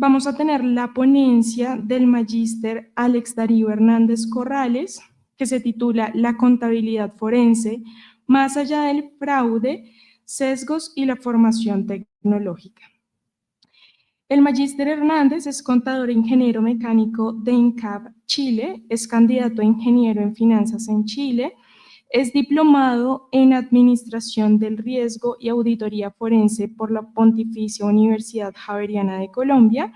Vamos a tener la ponencia del magíster Alex Darío Hernández Corrales, que se titula La contabilidad forense, más allá del fraude, sesgos y la formación tecnológica. El magíster Hernández es contador e ingeniero mecánico de INCAP Chile, es candidato a ingeniero en finanzas en Chile, es diplomado en Administración del Riesgo y Auditoría Forense por la Pontificia Universidad Javeriana de Colombia.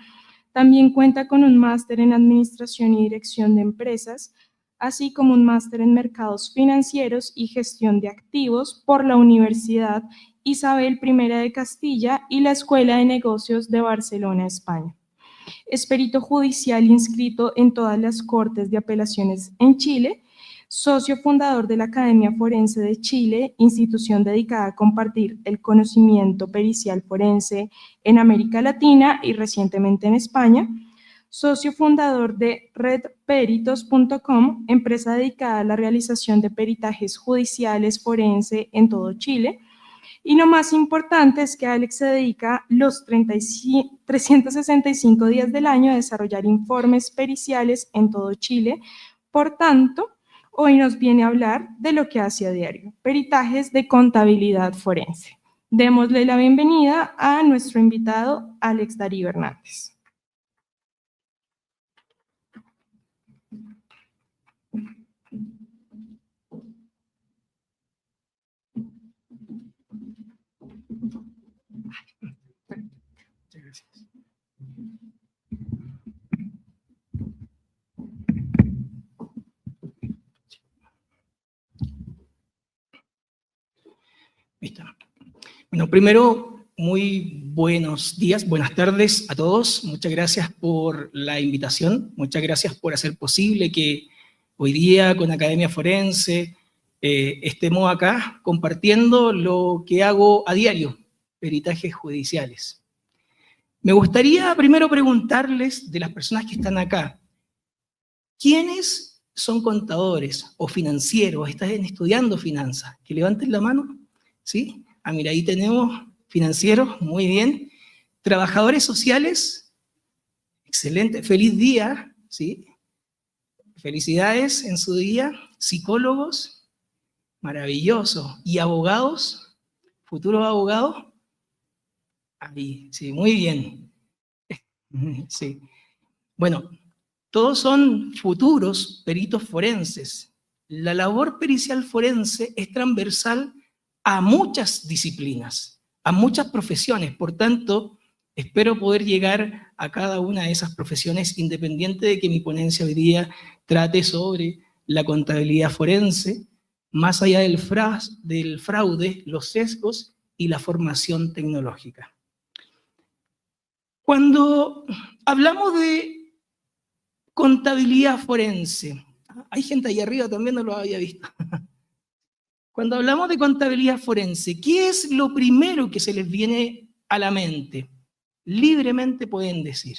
También cuenta con un máster en Administración y Dirección de Empresas, así como un máster en Mercados Financieros y Gestión de Activos por la Universidad Isabel I de Castilla y la Escuela de Negocios de Barcelona, España. Es perito judicial inscrito en todas las Cortes de Apelaciones en Chile, socio fundador de la Academia Forense de Chile, institución dedicada a compartir el conocimiento pericial forense en América Latina y recientemente en España, socio fundador de redperitos.com, empresa dedicada a la realización de peritajes judiciales forense en todo Chile. Y lo más importante es que Alex se dedica los 365 días del año a desarrollar informes periciales en todo Chile. Por tanto, hoy nos viene a hablar de lo que hace a diario, peritajes de contabilidad forense. Démosle la bienvenida a nuestro invitado, Alex Darío Hernández. Listo. Bueno, primero, muy buenos días, buenas tardes a todos. Muchas gracias por la invitación, muchas gracias por hacer posible que hoy día con Academia Forense estemos acá compartiendo lo que hago a diario, peritajes judiciales. Me gustaría primero preguntarles de las personas que están acá, ¿quiénes son contadores o financieros? ¿Están estudiando finanzas? Que levanten la mano. ¿Sí? Ah, mira, ahí tenemos financieros, muy bien. Trabajadores sociales, excelente, feliz día, ¿sí? Felicidades en su día. Psicólogos, maravilloso. ¿Y abogados? ¿Futuros abogados? Ahí, sí, muy bien. Sí. Bueno, todos son futuros peritos forenses. La labor pericial forense es transversal a muchas disciplinas, a muchas profesiones. Por tanto, espero poder llegar a cada una de esas profesiones, independiente de que mi ponencia hoy día trate sobre la contabilidad forense, más allá del fraude, los sesgos y la formación tecnológica. Cuando hablamos de contabilidad forense, hay gente ahí arriba, también no lo había visto. Cuando hablamos de contabilidad forense, ¿qué es lo primero que se les viene a la mente? Libremente pueden decir.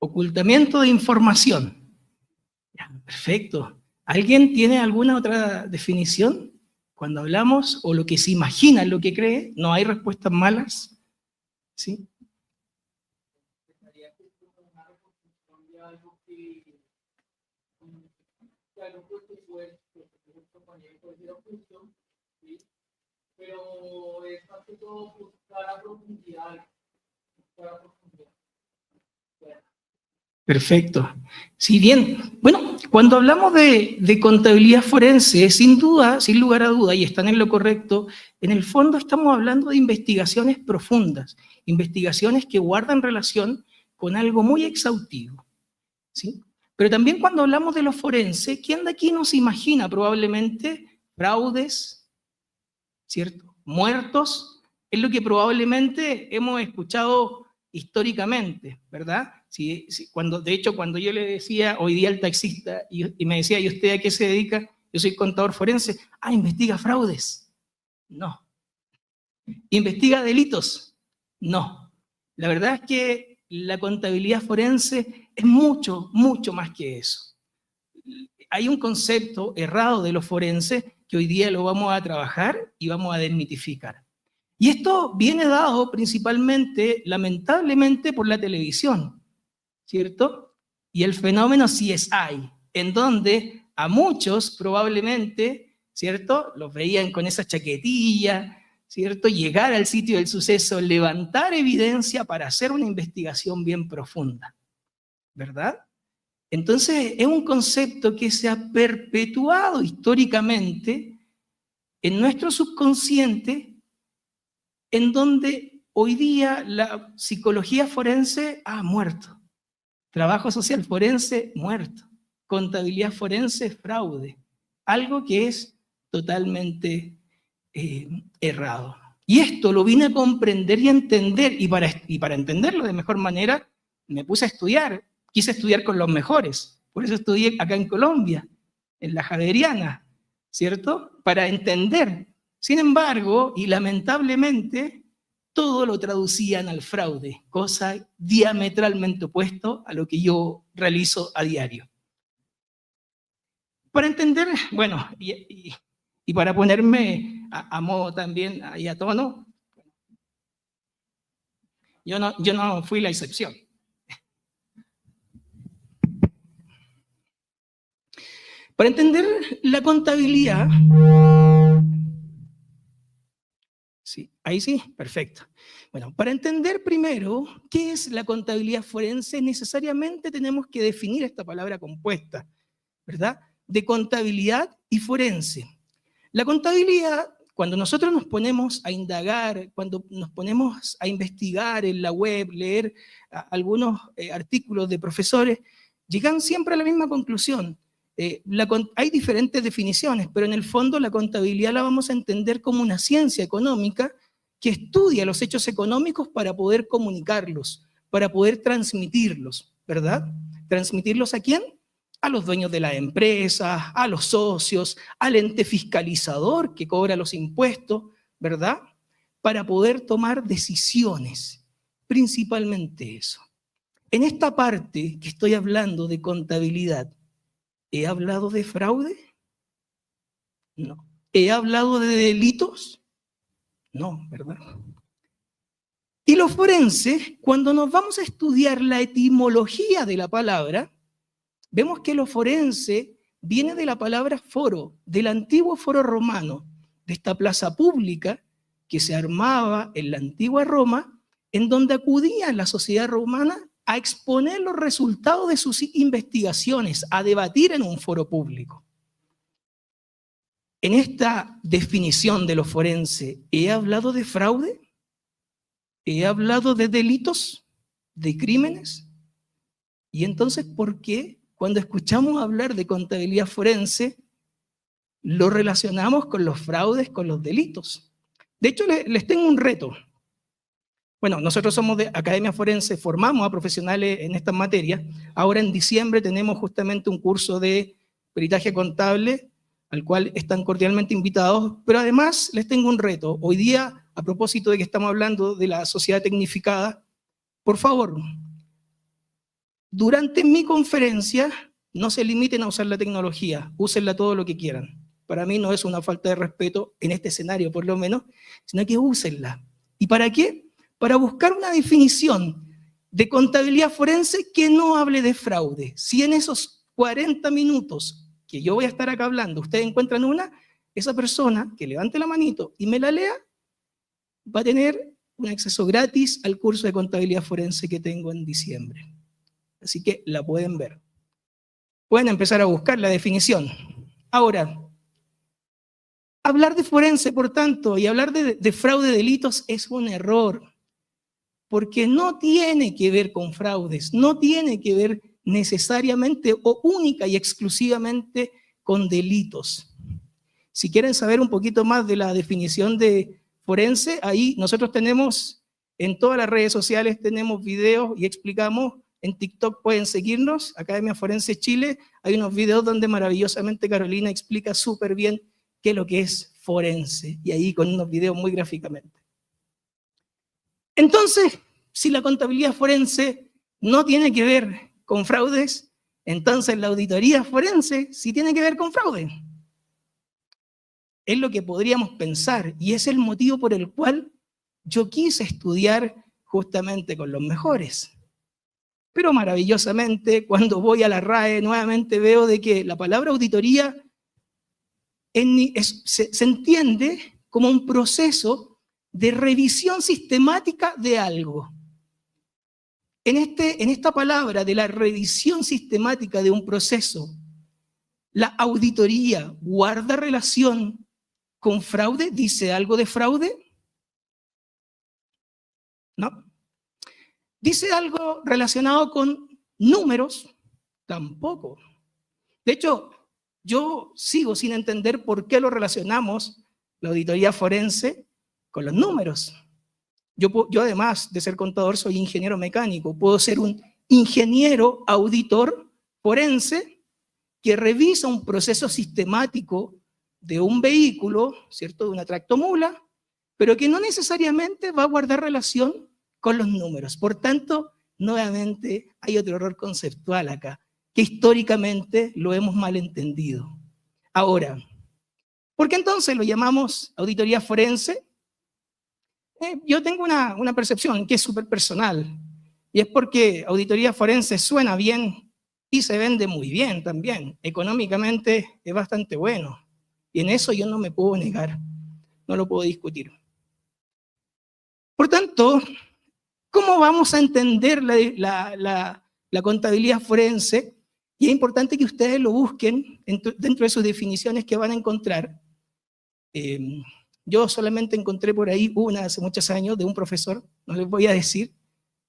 Ocultamiento de información. Ya, perfecto. ¿Alguien tiene alguna otra definición? Cuando hablamos, o lo que se imagina, lo que cree, no hay respuestas malas. ¿Sí? Pero es más que todo buscar a profundidad. Perfecto. Sí, bien. Bueno, cuando hablamos de contabilidad forense, sin duda, sin lugar a duda, y están en lo correcto, en el fondo estamos hablando de investigaciones profundas, investigaciones que guardan relación con algo muy exhaustivo, ¿sí? Pero también cuando hablamos de lo forense, ¿quién de aquí nos imagina probablemente fraudes, ¿cierto? Muertos, es lo que probablemente hemos escuchado históricamente, ¿verdad? Sí, de hecho, cuando yo le decía hoy día al taxista y me decía, ¿y usted a qué se dedica? Yo soy contador forense. Ah, investiga fraudes. No. ¿Investiga delitos? No. La verdad es que la contabilidad forense es mucho, mucho más que eso. Hay un concepto errado de los forenses que hoy día lo vamos a trabajar y vamos a desmitificar. Y esto viene dado principalmente, lamentablemente, por la televisión, ¿cierto? Y el fenómeno CSI, en donde a muchos probablemente, ¿cierto?, los veían con esa chaquetilla, ¿cierto?, llegar al sitio del suceso, levantar evidencia para hacer una investigación bien profunda, ¿verdad? Entonces, es un concepto que se ha perpetuado históricamente en nuestro subconsciente, en donde hoy día la psicología forense ha muerto, trabajo social forense muerto, contabilidad forense fraude, algo que es totalmente errado. Y esto lo vine a comprender y a entender, y para entenderlo de mejor manera, me puse a estudiar, quise estudiar con los mejores, por eso estudié acá en Colombia, en la Javeriana, ¿cierto? Para entender. Sin embargo, y lamentablemente, todo lo traducían al fraude, cosa diametralmente opuesto a lo que yo realizo a diario. Para entender, bueno, y para ponerme a modo también, ahí a tono, yo no fui la excepción. Para entender la contabilidad, sí, ahí sí, perfecto. Bueno, para entender primero qué es la contabilidad forense, necesariamente tenemos que definir esta palabra compuesta, ¿verdad?, de contabilidad y forense. La contabilidad, cuando nosotros nos ponemos a indagar, cuando nos ponemos a investigar en la web, leer algunos artículos de profesores, llegan siempre a la misma conclusión. Hay diferentes definiciones, pero en el fondo la contabilidad la vamos a entender como una ciencia económica que estudia los hechos económicos para poder comunicarlos, para poder transmitirlos, ¿verdad? ¿Transmitirlos a quién? A los dueños de las empresas, a los socios, al ente fiscalizador que cobra los impuestos, ¿verdad? Para poder tomar decisiones, principalmente eso. En esta parte que estoy hablando de contabilidad, ¿he hablado de fraude? No. ¿He hablado de delitos? No, ¿verdad? Y los forenses, cuando nos vamos a estudiar la etimología de la palabra, vemos que lo forense viene de la palabra foro, del antiguo foro romano, de esta plaza pública que se armaba en la antigua Roma, en donde acudía la sociedad romana a exponer los resultados de sus investigaciones, a debatir en un foro público. En esta definición de lo forense, ¿he hablado de fraude? ¿He hablado de delitos? ¿De crímenes? Y entonces, ¿por qué cuando escuchamos hablar de contabilidad forense lo relacionamos con los fraudes, con los delitos? De hecho, les tengo un reto. Bueno, nosotros somos de Academia Forense, formamos a profesionales en estas materias. Ahora en diciembre tenemos justamente un curso de peritaje contable, al cual están cordialmente invitados, pero además les tengo un reto. Hoy día, a propósito de que estamos hablando de la sociedad tecnificada, por favor, durante mi conferencia no se limiten a usar la tecnología, úsenla todo lo que quieran. Para mí no es una falta de respeto, en este escenario por lo menos, sino que úsenla. ¿Y para qué? Para buscar una definición de contabilidad forense que no hable de fraude. Si en esos 40 minutos que yo voy a estar acá hablando, ustedes encuentran una, esa persona que levante la manito y me la lea, va a tener un acceso gratis al curso de contabilidad forense que tengo en diciembre. Así que la pueden ver. Pueden empezar a buscar la definición. Ahora, hablar de forense, por tanto, y hablar de fraude de delitos es un error, porque no tiene que ver con fraudes, no tiene que ver necesariamente o única y exclusivamente con delitos. Si quieren saber un poquito más de la definición de forense, ahí nosotros tenemos, en todas las redes sociales tenemos videos y explicamos en TikTok pueden seguirnos, Academia Forense Chile, hay unos videos donde maravillosamente Carolina explica súper bien qué es lo que es forense, y ahí con unos videos muy gráficamente. Entonces, si la contabilidad forense no tiene que ver con fraudes, entonces la auditoría forense sí tiene que ver con fraude. Es lo que podríamos pensar, y es el motivo por el cual yo quise estudiar justamente con los mejores. Pero maravillosamente, cuando voy a la RAE, nuevamente veo de que la palabra auditoría se entiende como un proceso de revisión sistemática de algo. En esta palabra de la revisión sistemática de un proceso, la auditoría guarda relación con fraude. ¿Dice algo de fraude? No. ¿Dice algo relacionado con números? Tampoco. De hecho, yo sigo sin entender por qué lo relacionamos, la auditoría forense, con los números. Yo además de ser contador, soy ingeniero mecánico. Puedo ser un ingeniero auditor forense que revisa un proceso sistemático de un vehículo, ¿cierto?, de una tractomula, pero que no necesariamente va a guardar relación con los números. Por tanto, nuevamente hay otro error conceptual acá, que históricamente lo hemos malentendido. Ahora, ¿por qué entonces lo llamamos auditoría forense? Yo tengo una percepción que es súper personal, y es porque auditoría forense suena bien y se vende muy bien también. Económicamente es bastante bueno, y en eso yo no me puedo negar, no lo puedo discutir. Por tanto, ¿cómo vamos a entender la contabilidad forense? Y es importante que ustedes lo busquen dentro de sus definiciones que van a encontrar. Yo solamente encontré por ahí una hace muchos años de un profesor, no les voy a decir,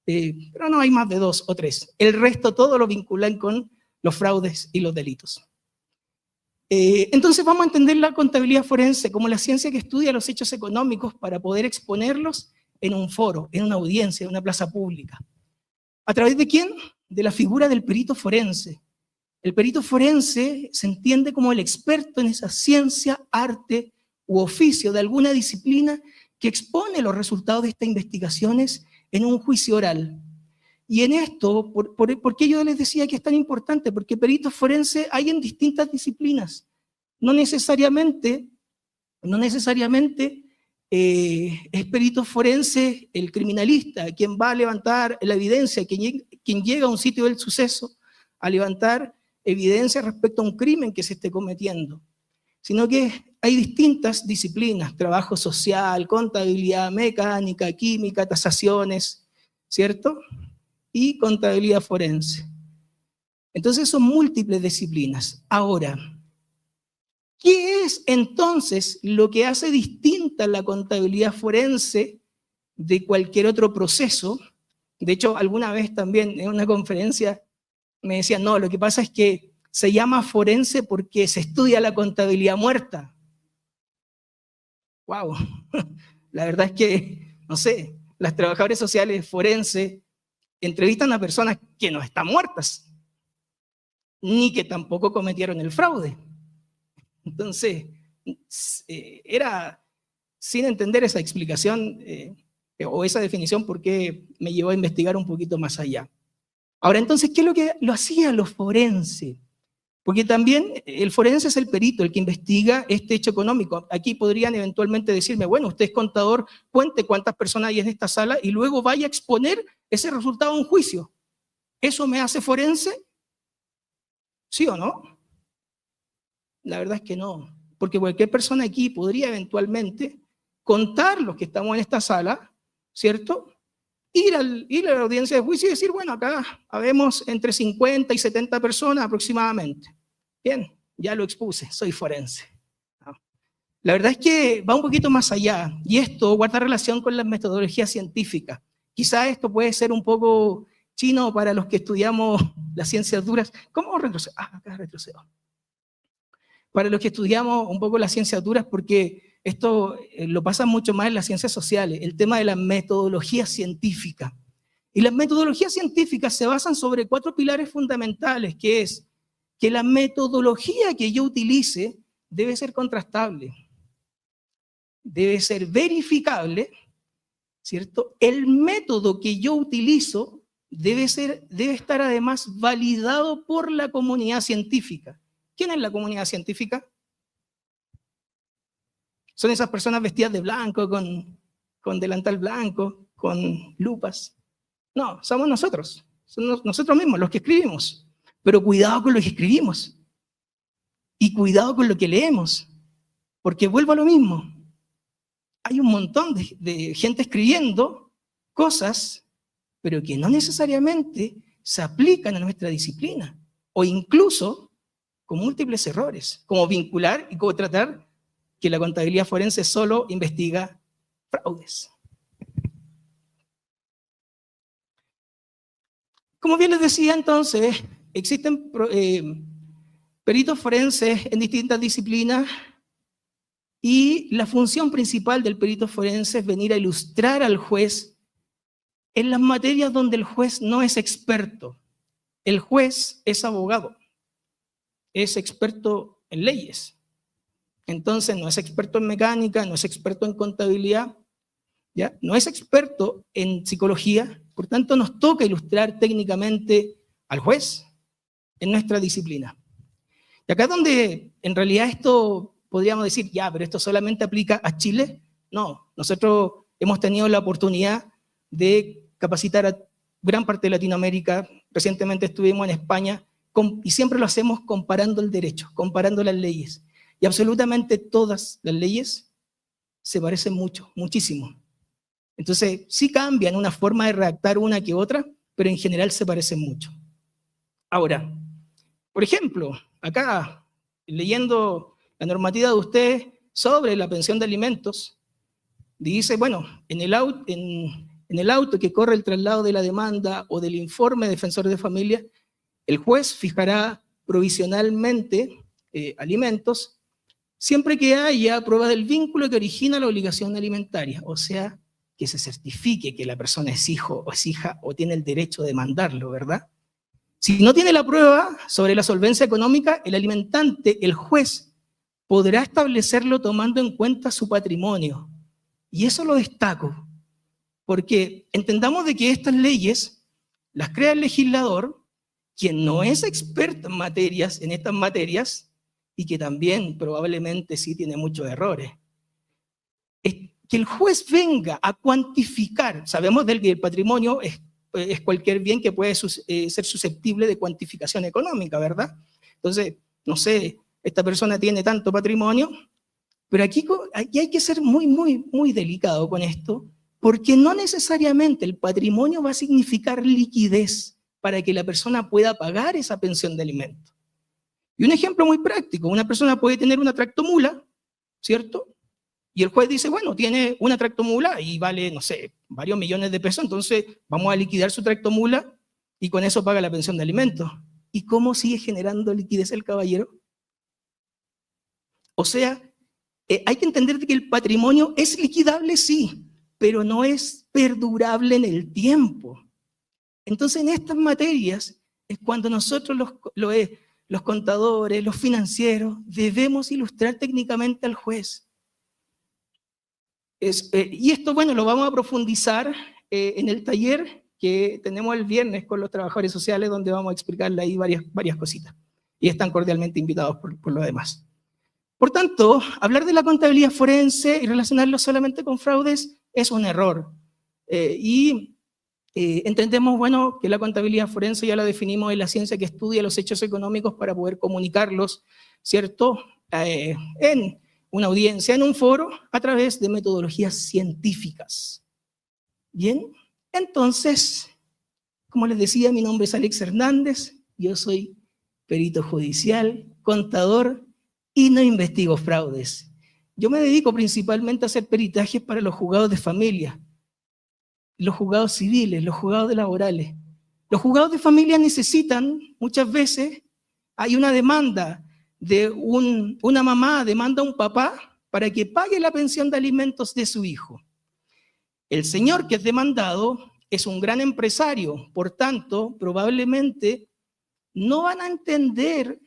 pero no hay más de 2 o 3. El resto todo lo vinculan con los fraudes y los delitos. Entonces vamos a entender la contabilidad forense como la ciencia que estudia los hechos económicos para poder exponerlos en un foro, en una audiencia, en una plaza pública. ¿A través de quién? De la figura del perito forense. El perito forense se entiende como el experto en esa ciencia, arte u oficio de alguna disciplina que expone los resultados de estas investigaciones en un juicio oral. Y en esto, ¿por qué yo les decía que es tan importante? Porque peritos forenses hay en distintas disciplinas. No necesariamente es perito forense el criminalista, quien va a levantar la evidencia, quien llega a un sitio del suceso a levantar evidencia respecto a un crimen que se esté cometiendo, sino que hay distintas disciplinas: trabajo social, contabilidad, mecánica, química, tasaciones, ¿cierto? Y contabilidad forense. Entonces son múltiples disciplinas. Ahora, ¿qué es entonces lo que hace distinta la contabilidad forense de cualquier otro proceso? De hecho, alguna vez también en una conferencia me decían, no, lo que pasa es que se llama forense porque se estudia la contabilidad muerta. ¡Wow! La verdad es que, no sé, las trabajadoras sociales forenses entrevistan a personas que no están muertas, ni que tampoco cometieron el fraude. Entonces, era sin entender esa explicación o esa definición porque me llevó a investigar un poquito más allá. Ahora, entonces, ¿qué es lo que lo hacían los forenses? Porque también el forense es el perito, el que investiga este hecho económico. Aquí podrían eventualmente decirme, bueno, usted es contador, cuente cuántas personas hay en esta sala y luego vaya a exponer ese resultado a un juicio. ¿Eso me hace forense? ¿Sí o no? La verdad es que no, porque cualquier persona aquí podría eventualmente contar los que estamos en esta sala, ¿cierto? Ir a la audiencia de juicio y decir, bueno, acá habemos entre 50 y 70 personas aproximadamente. Bien, ya lo expuse, soy forense. La verdad es que va un poquito más allá, y esto guarda relación con la metodología científica. Quizá esto puede ser un poco chino para los que estudiamos las ciencias duras. ¿Cómo retrocedo? Acá retrocedo. Para los que estudiamos un poco las ciencias duras, porque esto lo pasa mucho más en las ciencias sociales, el tema de la metodología científica. Y las metodologías científicas se basan sobre 4 pilares fundamentales, que es que la metodología que yo utilice debe ser contrastable, debe ser verificable, ¿cierto? El método que yo utilizo debe estar además validado por la comunidad científica. ¿Quién es la comunidad científica? Son esas personas vestidas de blanco, con delantal blanco, con lupas. No, somos nosotros. Somos nosotros mismos los que escribimos. Pero cuidado con lo que escribimos. Y cuidado con lo que leemos. Porque vuelvo a lo mismo. Hay un montón de gente escribiendo cosas, pero que no necesariamente se aplican a nuestra disciplina. O incluso con múltiples errores. Como vincular y como tratar que la contabilidad forense solo investiga fraudes. Como bien les decía entonces, existen peritos forenses en distintas disciplinas y la función principal del perito forense es venir a ilustrar al juez en las materias donde el juez no es experto. El juez es abogado, es experto en leyes. Entonces no es experto en mecánica, no es experto en contabilidad, ¿ya? No es experto en psicología, por tanto nos toca ilustrar técnicamente al juez en nuestra disciplina. Y acá es donde en realidad esto podríamos decir, ya, pero esto solamente aplica a Chile. No, nosotros hemos tenido la oportunidad de capacitar a gran parte de Latinoamérica. Recientemente estuvimos en España y siempre lo hacemos comparando el derecho, comparando las leyes. Y absolutamente todas las leyes se parecen mucho, muchísimo. Entonces, sí cambian una forma de redactar una que otra, pero en general se parecen mucho. Ahora, por ejemplo, acá, leyendo la normativa de ustedes sobre la pensión de alimentos, dice, bueno, en el auto que corre el traslado de la demanda o del informe defensor de familia, el juez fijará provisionalmente alimentos siempre que haya prueba del vínculo que origina la obligación alimentaria, o sea, que se certifique que la persona es hijo o es hija o tiene el derecho de demandarlo, ¿verdad? Si no tiene la prueba sobre la solvencia económica, el alimentante, el juez, podrá establecerlo tomando en cuenta su patrimonio. Y eso lo destaco, porque entendamos de que estas leyes las crea el legislador, quien no es experto en estas materias, y que también probablemente sí tiene muchos errores. Que el juez venga a cuantificar, sabemos que el patrimonio es cualquier bien que puede ser susceptible de cuantificación económica, ¿verdad? Entonces, no sé, esta persona tiene tanto patrimonio, pero aquí hay que ser muy, muy, muy delicado con esto, porque no necesariamente el patrimonio va a significar liquidez para que la persona pueda pagar esa pensión de alimentos. Y un ejemplo muy práctico, una persona puede tener una tractomula, ¿cierto? Y el juez dice, bueno, tiene una tractomula y vale, no sé, varios millones de pesos, entonces vamos a liquidar su tractomula y con eso paga la pensión de alimentos. ¿Y cómo sigue generando liquidez el caballero? O sea, hay que entender que el patrimonio es liquidable, sí, pero no es perdurable en el tiempo. Entonces, en estas materias es cuando nosotros los contadores, los financieros, debemos ilustrar técnicamente al juez. Y esto, bueno, lo vamos a profundizar en el taller que tenemos el viernes con los trabajadores sociales, donde vamos a explicarle ahí varias cositas. Y están cordialmente invitados por lo demás. Por tanto, hablar de la contabilidad forense y relacionarlo solamente con fraudes es un error. Entendemos, bueno, que la contabilidad forense ya la definimos en la ciencia que estudia los hechos económicos para poder comunicarlos, ¿cierto? En una audiencia, en un foro, a través de metodologías científicas. Bien, entonces, como les decía, mi nombre es Alex Hernández, yo soy perito judicial, contador y no investigo fraudes. Yo me dedico principalmente a hacer peritajes para los juzgados de familia, los juzgados civiles, los juzgados laborales. Los juzgados de familia necesitan, muchas veces, hay una demanda de una mamá, demanda a un papá para que pague la pensión de alimentos de su hijo. El señor que es demandado es un gran empresario, por tanto, probablemente no van a entender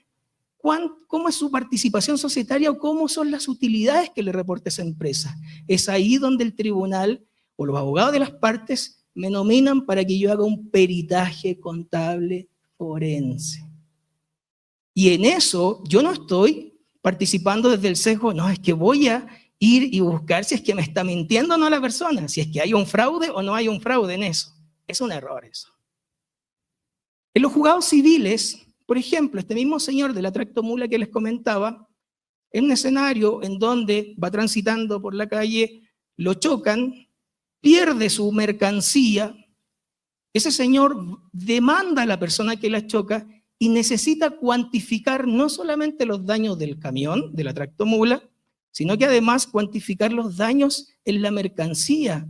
cómo es su participación societaria o cómo son las utilidades que le reporta esa empresa. Es ahí donde el tribunal o los abogados de las partes me nominan para que yo haga un peritaje contable forense. Y en eso yo no estoy participando desde el sesgo, no, es que voy a ir y buscar si es que me está mintiendo o no la persona, si es que hay un fraude o no hay un fraude en eso. Es un error eso. En los juzgados civiles, por ejemplo, este mismo señor de la tractomula que les comentaba, en un escenario en donde va transitando por la calle, lo chocan, pierde su mercancía, ese señor demanda a la persona que la choca y necesita cuantificar no solamente los daños del camión, de la tractomula, sino que además cuantificar los daños en la mercancía,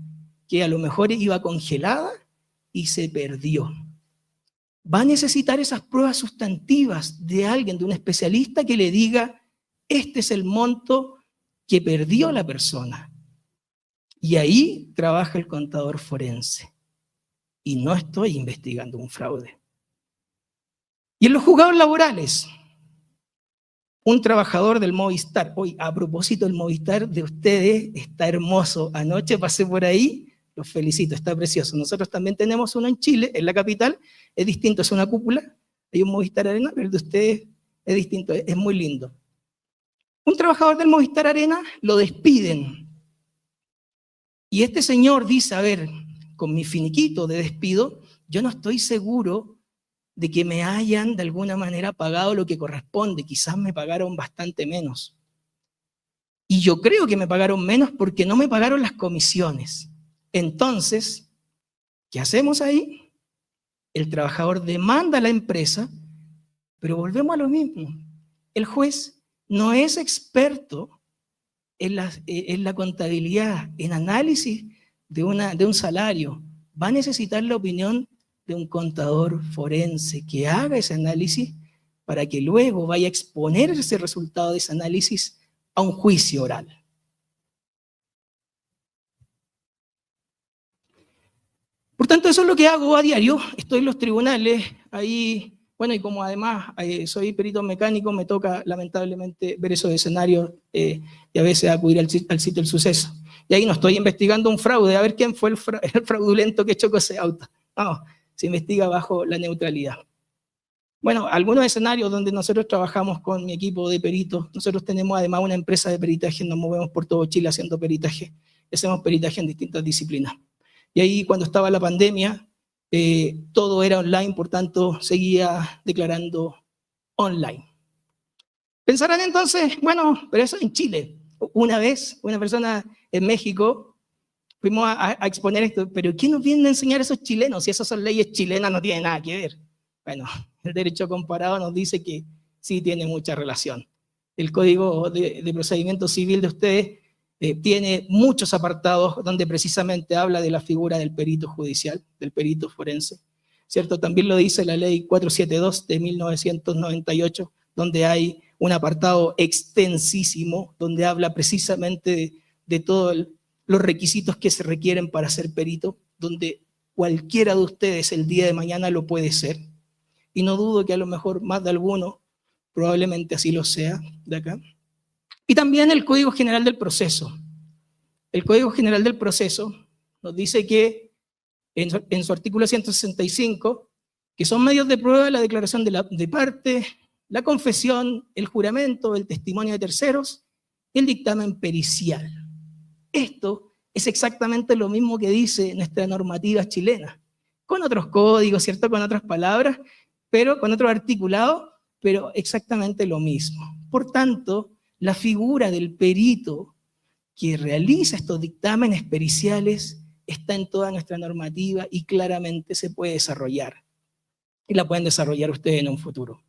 que a lo mejor iba congelada y se perdió. Va a necesitar esas pruebas sustantivas de alguien, de un especialista que le diga, este es el monto que perdió la persona. Y ahí trabaja el contador forense. Y no estoy investigando un fraude. Y en los juzgados laborales, un trabajador del Movistar, hoy a propósito del Movistar de ustedes, está hermoso, anoche pasé por ahí, los felicito, está precioso. Nosotros también tenemos uno en Chile, en la capital, es distinto, es una cúpula, hay un Movistar Arena, pero el de ustedes es distinto, es muy lindo. Un trabajador del Movistar Arena lo despiden. Y este señor dice, a ver, con mi finiquito de despido, yo no estoy seguro de que me hayan de alguna manera pagado lo que corresponde, quizás me pagaron bastante menos. Y yo creo que me pagaron menos porque no me pagaron las comisiones. Entonces, ¿qué hacemos ahí? El trabajador demanda a la empresa, pero volvemos a lo mismo. El juez no es experto en la contabilidad, en análisis de un salario. Va a necesitar la opinión de un contador forense que haga ese análisis para que luego vaya a exponer ese resultado de ese análisis a un juicio oral. Por tanto, eso es lo que hago a diario. Estoy en los tribunales, ahí, bueno, y como además soy perito mecánico, me toca lamentablemente ver esos escenarios y a veces acudir al sitio del suceso. Y ahí no estoy investigando un fraude, a ver quién fue el fraudulento que chocó ese auto. No, se investiga bajo la neutralidad. Bueno, algunos escenarios donde nosotros trabajamos con mi equipo de peritos, nosotros tenemos además una empresa de peritaje, nos movemos por todo Chile haciendo peritaje, hacemos peritaje en distintas disciplinas. Y ahí cuando estaba la pandemia, todo era online, por tanto seguía declarando online. Pensarán entonces, bueno, pero eso en Chile. Una vez, una persona en México, fuimos a exponer esto, pero ¿qué nos vienen a enseñar esos chilenos? Si esas son leyes chilenas, no tienen nada que ver. Bueno, el derecho comparado nos dice que sí tiene mucha relación. El Código de Procedimiento Civil de ustedes tiene muchos apartados donde precisamente habla de la figura del perito judicial, del perito forense, ¿cierto? También lo dice la ley 472 de 1998, donde hay un apartado extensísimo, donde habla precisamente de todos los requisitos que se requieren para ser perito, donde cualquiera de ustedes el día de mañana lo puede ser. Y no dudo que a lo mejor más de alguno probablemente así lo sea de acá. Y también el Código General del Proceso. El Código General del Proceso nos dice que en su artículo 165, que son medios de prueba la declaración de parte, la confesión, el juramento, el testimonio de terceros y el dictamen pericial. Esto es exactamente lo mismo que dice nuestra normativa chilena, con otros códigos, ¿cierto? Con otras palabras, pero con otros articulados, pero exactamente lo mismo. Por tanto, la figura del perito que realiza estos dictámenes periciales está en toda nuestra normativa y claramente se puede desarrollar. Y la pueden desarrollar ustedes en un futuro.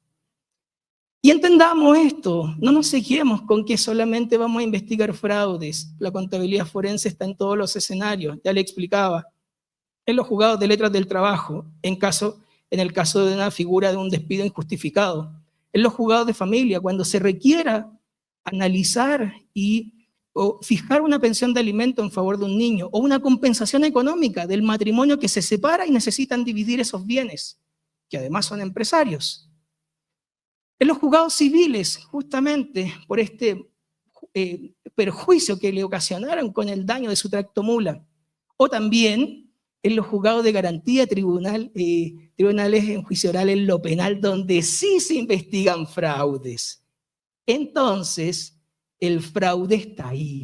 Y entendamos esto, no nos seguimos con que solamente vamos a investigar fraudes. La contabilidad forense está en todos los escenarios, ya le explicaba. En los juzgados de letras del trabajo, en el caso de una figura de un despido injustificado. En los juzgados de familia, cuando se requiera analizar y o fijar una pensión de alimento en favor de un niño, o una compensación económica del matrimonio que se separa y necesitan dividir esos bienes, que además son empresarios. En los juzgados civiles, justamente por este perjuicio que le ocasionaron con el daño de su tractomula, o también en los juzgados de garantía, tribunales en juicio oral en lo penal, donde sí se investigan fraudes. Entonces, el fraude está ahí.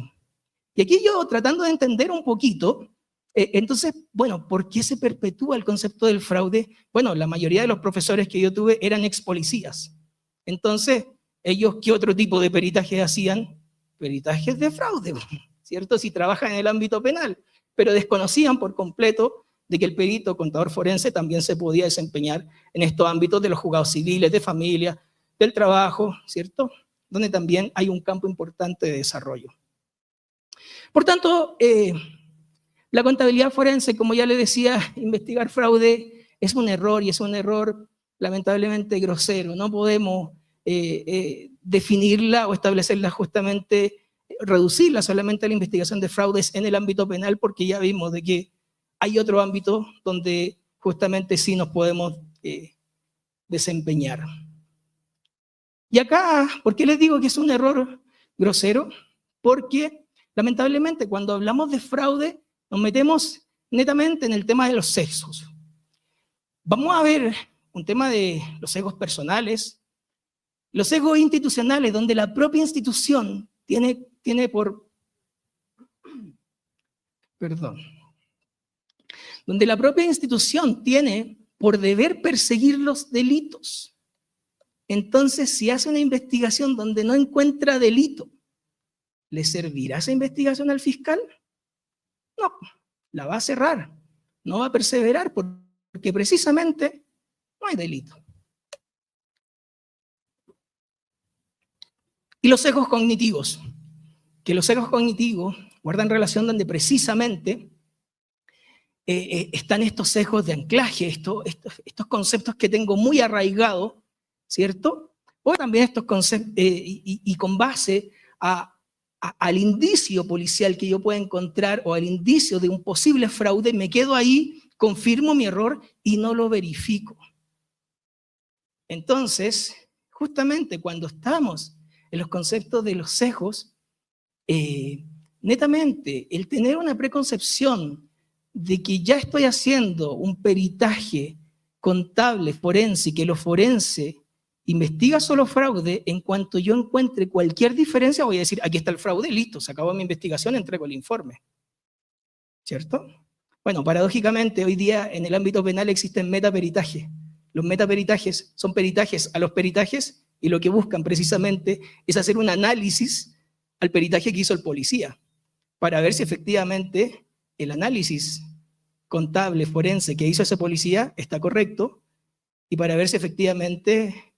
Y aquí yo, tratando de entender un poquito, entonces, bueno, ¿por qué se perpetúa el concepto del fraude? Bueno, la mayoría de los profesores que yo tuve eran ex policías. Entonces, ellos, ¿qué otro tipo de peritajes hacían? Peritajes de fraude, ¿cierto? Si trabajan en el ámbito penal, pero desconocían por completo de que el perito contador forense también se podía desempeñar en estos ámbitos de los juzgados civiles, de familia, del trabajo, ¿cierto? Donde también hay un campo importante de desarrollo. Por tanto, la contabilidad forense, como ya le decía, investigar fraude es un error, y es un error lamentablemente grosero. No podemos definirla o establecerla justamente, reducirla solamente a la investigación de fraudes en el ámbito penal, porque ya vimos de que hay otro ámbito donde justamente sí nos podemos desempeñar. Y acá, ¿por qué les digo que es un error grosero? Porque lamentablemente cuando hablamos de fraude nos metemos netamente en el tema de los sesgos. Vamos a ver un tema de los sesgos personales, los sesgos institucionales, donde la propia institución donde la propia institución tiene por deber perseguir los delitos. Entonces, si hace una investigación donde no encuentra delito, ¿le servirá esa investigación al fiscal? No, la va a cerrar, no va a perseverar porque precisamente no hay delito. Y los sesgos cognitivos, que los sesgos cognitivos guardan relación donde precisamente están estos sesgos de anclaje, estos conceptos que tengo muy arraigados, ¿cierto? O también estos conceptos, y con base al indicio policial que yo pueda encontrar o al indicio de un posible fraude, me quedo ahí, confirmo mi error y no lo verifico. Entonces, justamente cuando estamos en los conceptos de los sesgos, netamente el tener una preconcepción de que ya estoy haciendo un peritaje contable forense y que lo forense investiga solo fraude, en cuanto yo encuentre cualquier diferencia voy a decir, aquí está el fraude, listo, se acabó mi investigación, entrego el informe. ¿Cierto? Bueno, paradójicamente hoy día en el ámbito penal existen metaperitajes. Los metaperitajes son peritajes a los peritajes y lo que buscan precisamente es hacer un análisis al peritaje que hizo el policía para ver si efectivamente el análisis contable forense que hizo ese policía está correcto y para ver si efectivamente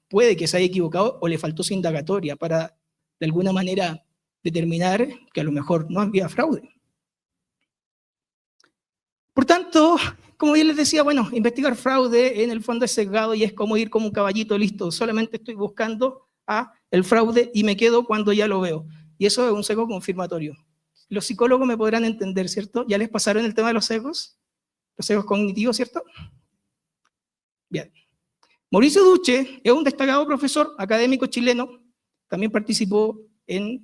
puede que se haya equivocado o le faltó su indagatoria para de alguna manera determinar que a lo mejor no había fraude. Por tanto, como bien les decía, bueno, investigar fraude en el fondo es sesgado y es como ir como un caballito, listo, solamente estoy buscando el fraude y me quedo cuando ya lo veo. Y eso es un sesgo confirmatorio. Los psicólogos me podrán entender, ¿cierto? ¿Ya les pasaron el tema de los sesgos cognitivos, ¿cierto? Bien. Mauricio Duche es un destacado profesor académico chileno, también participó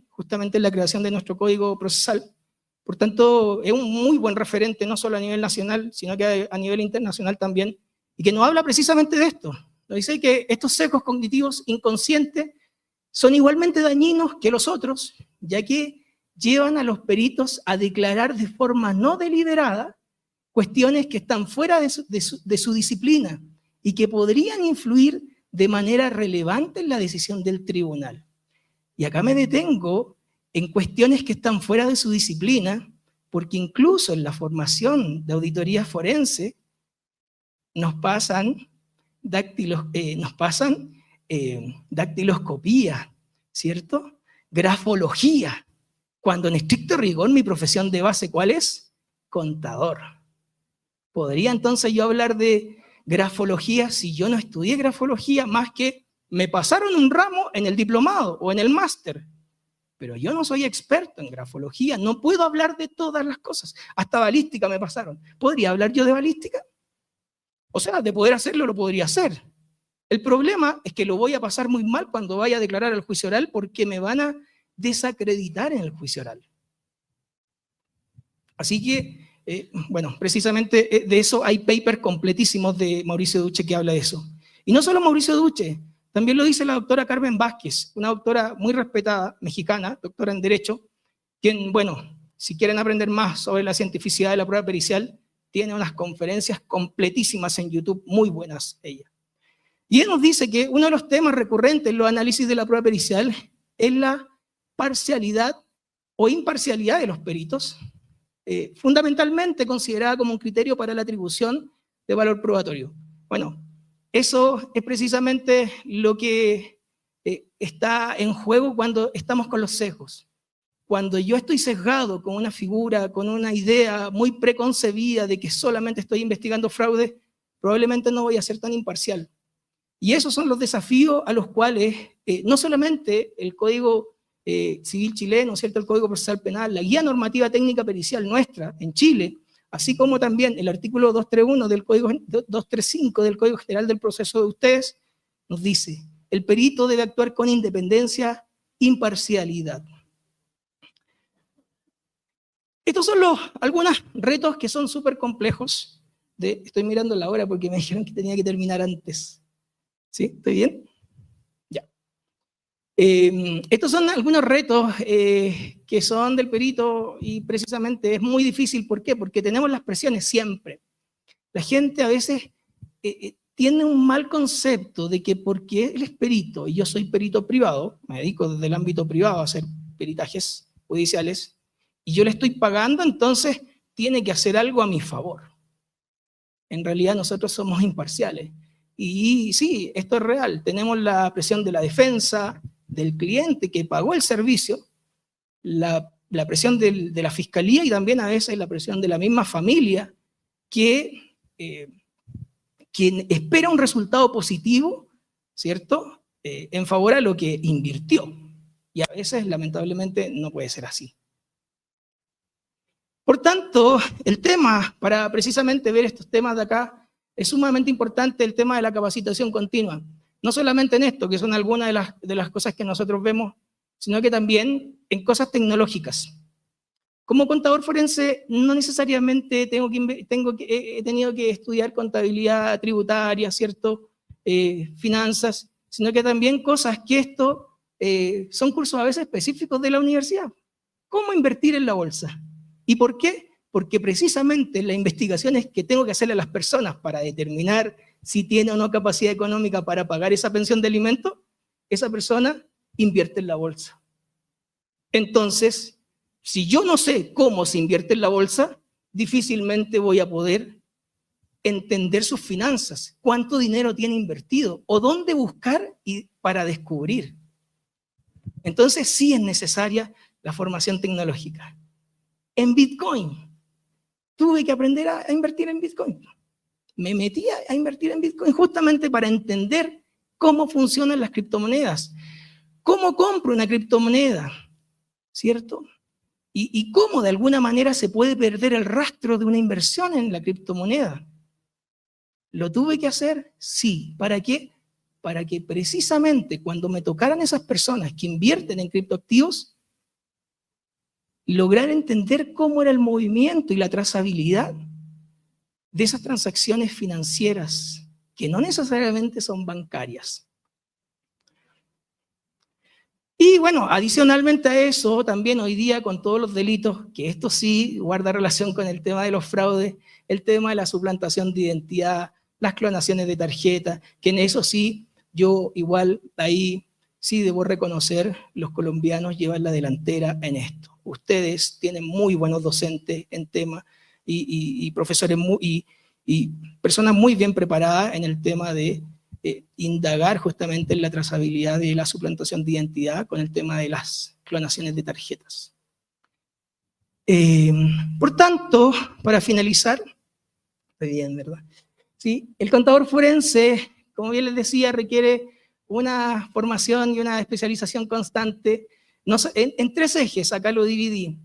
justamente en la creación de nuestro código procesal. Por tanto, es un muy buen referente, no solo a nivel nacional, sino que a nivel internacional también, y que nos habla precisamente de esto. Nos dice que estos sesgos cognitivos inconscientes son igualmente dañinos que los otros, ya que llevan a los peritos a declarar de forma no deliberada cuestiones que están fuera de su disciplina y que podrían influir de manera relevante en la decisión del tribunal. Y acá me detengo en cuestiones que están fuera de su disciplina, porque incluso en la formación de auditoría forense nos pasan dactiloscopía, ¿cierto? Grafología, cuando en estricto rigor mi profesión de base, ¿cuál es? Contador. ¿Podría entonces yo hablar de grafología si yo no estudié grafología más que me pasaron un ramo en el diplomado o en el máster? pero yo no soy experto en grafología, no puedo hablar de todas las cosas. Hasta balística me pasaron. ¿Podría hablar yo de balística? O sea, de poder hacerlo, lo podría hacer. El problema es que lo voy a pasar muy mal cuando vaya a declarar el juicio oral porque me van a desacreditar en el juicio oral. Así que, bueno, precisamente de eso hay papers completísimos de Mauricio Duche que habla de eso. Y no solo Mauricio Duche, también lo dice la doctora Carmen Vázquez, una doctora muy respetada, mexicana, doctora en Derecho, quien, bueno, si quieren aprender más sobre la cientificidad de la prueba pericial, tiene unas conferencias completísimas en YouTube, muy buenas ella. Y él nos dice que uno de los temas recurrentes en los análisis de la prueba pericial es la parcialidad o imparcialidad de los peritos, fundamentalmente considerada como un criterio para la atribución de valor probatorio. Bueno, eso es precisamente lo que está en juego cuando estamos con los sesgos. Cuando yo estoy sesgado con una figura, con una idea muy preconcebida de que solamente estoy investigando fraude, probablemente no voy a ser tan imparcial. Y esos son los desafíos a los cuales no solamente el Código Civil chileno, ¿cierto? El Código Procesal Penal, la guía normativa técnica pericial nuestra en Chile, así como también el artículo 231 del Código 235 del Código General del Proceso de ustedes, nos dice, el perito debe actuar con independencia, imparcialidad. Estos son algunos retos que son súper complejos. Estoy mirando la hora porque me dijeron que tenía que terminar antes. ¿Sí? ¿Estoy bien? Ya. Estos son algunos retos que son del perito y precisamente es muy difícil. ¿Por qué? Porque tenemos las presiones siempre. La gente a veces tiene un mal concepto de que porque él es perito y yo soy perito privado, me dedico desde el ámbito privado a hacer peritajes judiciales, y yo le estoy pagando, entonces tiene que hacer algo a mi favor. En realidad nosotros somos imparciales. Y sí, esto es real. Tenemos la presión de la defensa, del cliente que pagó el servicio, la presión de la fiscalía y también a veces la presión de la misma familia que quien espera un resultado positivo, ¿cierto? En favor a lo que invirtió. Y a veces, lamentablemente, no puede ser así. Por tanto, el tema, para precisamente ver estos temas de acá, es sumamente importante el tema de la capacitación continua. No solamente en esto, que son algunas de las cosas que nosotros vemos, sino que también en cosas tecnológicas. Como contador forense, no necesariamente he tenido que estudiar contabilidad tributaria, ¿cierto? Finanzas, sino que también cosas que son cursos a veces específicos de la universidad. ¿Cómo invertir en la bolsa? ¿Y por qué? Porque precisamente las investigaciones que tengo que hacerle a las personas para determinar si tiene o no capacidad económica para pagar esa pensión de alimentos, esa persona invierte en la bolsa. Entonces, si yo no sé cómo se invierte en la bolsa, difícilmente voy a poder entender sus finanzas, cuánto dinero tiene invertido o dónde buscar para descubrir. Entonces, sí es necesaria la formación tecnológica. En Bitcoin, tuve que aprender a invertir en Bitcoin. Me metí a invertir en Bitcoin justamente para entender cómo funcionan las criptomonedas. ¿Cómo compro una criptomoneda? ¿Cierto? Y cómo de alguna manera se puede perder el rastro de una inversión en la criptomoneda. ¿Lo tuve que hacer? Sí. ¿Para qué? Para que precisamente cuando me tocaran esas personas que invierten en criptoactivos, lograr entender cómo era el movimiento y la trazabilidad de esas transacciones financieras, que no necesariamente son bancarias. Y bueno, adicionalmente a eso, también hoy día con todos los delitos, que esto sí guarda relación con el tema de los fraudes, el tema de la suplantación de identidad, las clonaciones de tarjeta, que en eso sí, yo igual ahí sí debo reconocer, los colombianos llevan la delantera en esto. Ustedes tienen muy buenos docentes en tema y profesores y personas muy bien preparadas en el tema de indagar justamente en la trazabilidad de la suplantación de identidad con el tema de las clonaciones de tarjetas. Por tanto, para finalizar, estoy bien, ¿verdad? ¿Sí? El contador forense, como bien les decía, requiere una formación y una especialización constante. En 3 ejes, acá lo dividí.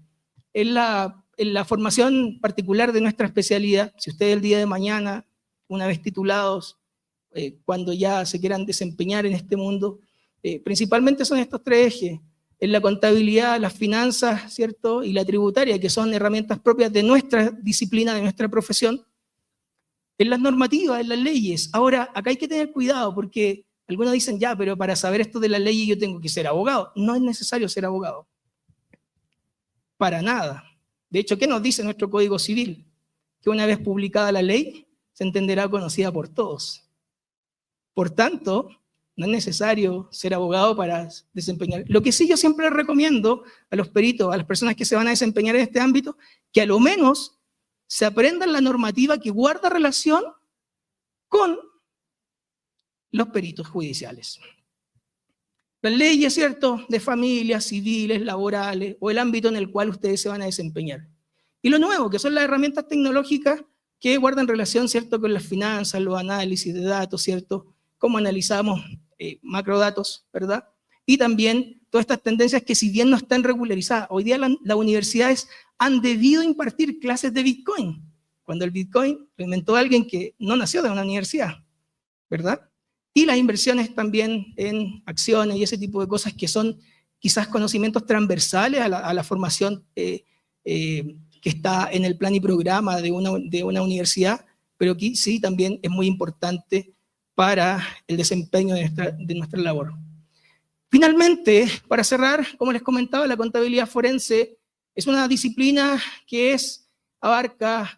En la formación particular de nuestra especialidad, si ustedes el día de mañana, una vez titulados, cuando ya se quieran desempeñar en este mundo, principalmente son estos 3 ejes. En la contabilidad, las finanzas, ¿cierto? Y la tributaria, que son herramientas propias de nuestra disciplina, de nuestra profesión. En las normativas, en las leyes. Ahora, acá hay que tener cuidado, porque algunos dicen, ya, pero para saber esto de las leyes yo tengo que ser abogado. No es necesario ser abogado. Para nada. De hecho, ¿qué nos dice nuestro Código Civil? Que una vez publicada la ley, se entenderá conocida por todos. Por tanto, no es necesario ser abogado para desempeñar. Lo que sí yo siempre les recomiendo a los peritos, a las personas que se van a desempeñar en este ámbito, que a lo menos se aprendan la normativa que guarda relación con los peritos judiciales. Las leyes, ¿cierto?, de familias, civiles, laborales, o el ámbito en el cual ustedes se van a desempeñar. Y lo nuevo, que son las herramientas tecnológicas que guardan relación, ¿cierto?, con las finanzas, los análisis de datos, ¿cierto?, cómo analizamos macrodatos, ¿verdad? Y también todas estas tendencias que si bien no están regularizadas, hoy día las universidades han debido impartir clases de Bitcoin, cuando el Bitcoin lo inventó alguien que no nació de una universidad, ¿verdad? Y las inversiones también en acciones y ese tipo de cosas que son quizás conocimientos transversales a la formación que está en el plan y programa de una universidad, pero que sí también es muy importante para el desempeño de nuestra labor. Finalmente, para cerrar, como les comentaba, la contabilidad forense es una disciplina que es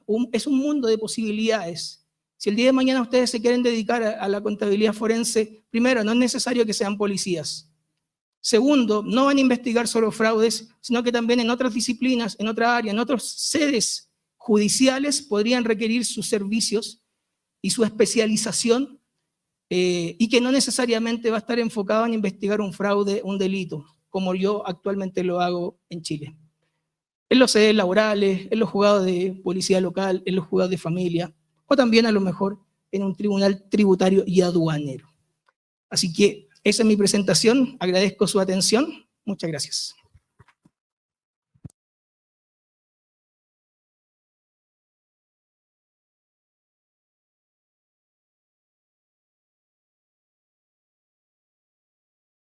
un mundo de posibilidades. Si el día de mañana ustedes se quieren dedicar a la contabilidad forense, primero, no es necesario que sean policías. Segundo, no van a investigar solo fraudes, sino que también en otras disciplinas, en otra área, en otras sedes judiciales podrían requerir sus servicios y su especialización, y que no necesariamente va a estar enfocado en investigar un fraude, un delito, como yo actualmente lo hago en Chile. En los sedes laborales, en los juzgados de policía local, en los juzgados de familia, o también a lo mejor en un tribunal tributario y aduanero. Así que esa es mi presentación, agradezco su atención, muchas gracias.